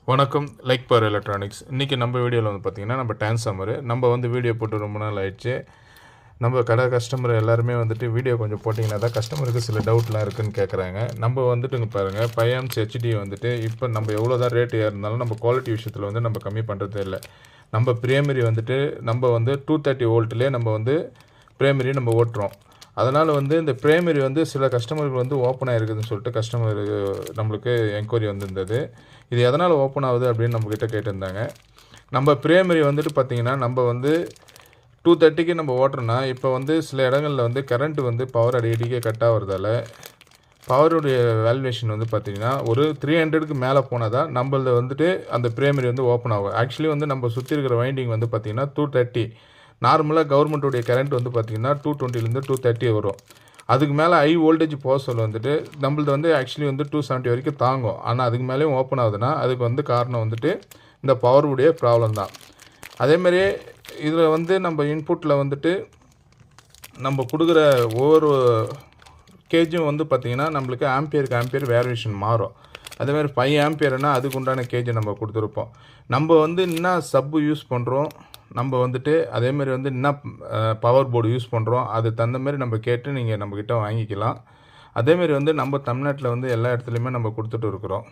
வணக்கம். Like power electronics. இன்றைக்கி நம்ம வீடியோவில் வந்து பார்த்திங்கன்னா நம்ம டிரான்ஸ்ஃபார்மரு நம்ம வந்து வீடியோ போட்டு ரொம்ப நாள் ஆயிடுச்சு. நம்ம கடை கஸ்டமர் எல்லாருமே வந்துட்டு வீடியோ கொஞ்சம் போட்டிங்கன்னா தான் கஸ்டமருக்கு சில டவுட்லாம் இருக்குதுன்னு கேட்குறாங்க. நம்ம வந்துட்டுங்க பாருங்கள், 5 amps ஹெச்டி வந்துட்டு இப்போ நம்ம எவ்வளோ தான் ரேட்டு ஏறினாலும் நம்ம குவாலிட்டி விஷயத்தில் வந்து நம்ம கம்மி பண்ணுறதே இல்லை. நம்ம பிரைமரி வந்துட்டு நம்ம வந்து 230 வோல்ட்லேயே நம்ம வந்து பிரைமரி நம்ம ஓட்டுறோம். அதனால் வந்து இந்த பிரைமரி வந்து சில கஸ்டமருக்கு வந்து ஓப்பன் ஆகிருக்குதுன்னு சொல்லிட்டு கஸ்டமர் நம்மளுக்கு என்கொயரி வந்திருந்தது. இது எதனால் ஓப்பன் ஆகுது அப்படின்னு நம்மக்கிட்ட கேட்டிருந்தாங்க. நம்ம பிரைமரி வந்துட்டு பார்த்திங்கன்னா நம்ம வந்து 230க்கு நம்ம ஓட்டுறோன்னா இப்போ வந்து சில இடங்களில் வந்து கரண்ட்டு வந்து பவர் அடிக்கடிக்கே கட் ஆகிறதால பவருடைய வேல்யூவேஷன் வந்து பார்த்திங்கன்னா ஒரு 300க்கு மேலே போனால் தான் நம்மளது வந்துட்டு அந்த பிரைமரி வந்து ஓப்பன் ஆகும். ஆக்சுவலி வந்து நம்ம சுற்றி இருக்கிற வைண்டிங் வந்து பார்த்திங்கன்னா 230. நார்மலாக கவர்மெண்ட்டுடைய கரண்ட் வந்து பார்த்திங்கன்னா 220லேருந்து 230 வரும். அதுக்கு மேலே ஹை வோல்டேஜ் போக சொல்ல வந்துட்டு நம்மளது வந்து ஆக்சுவலி வந்து 270 வரைக்கும் தாங்கும். ஆனால் அதுக்கு மேலேயும் ஓப்பன் ஆகுதுன்னா அதுக்கு வந்து காரணம் வந்துட்டு இந்த பவருடைய ப்ராப்ளம் தான். அதேமாதிரியே இதில் வந்து நம்ம இன்புட்டில் வந்துட்டு நம்ம கொடுக்குற ஒவ்வொரு கேஜும் வந்து பார்த்திங்கன்னா நம்மளுக்கு ஆம்பியருக்கு ஆம்பியர் வேரியேஷன் மாறும். அதேமாதிரி 5 ஆம்பியர்னா அதுக்கு உண்டான கேஜை நம்ம கொடுத்துருப்போம். நம்ம வந்து என்ன சப்பு யூஸ் பண்ணுறோம், நம்ம வந்துட்டு அதேமாதிரி வந்து என்ன பவர் போர்டு யூஸ் பண்ணுறோம், அது தகுந்த மாதிரி நம்ம கேட்டு நீங்கள் நம்மக்கிட்ட வாங்கிக்கலாம். அதேமாரி வந்து நம்ம தமிழ்நாட்டில் வந்து எல்லா இடத்துலையுமே நம்ம கொடுத்துட்டு இருக்கிறோம்.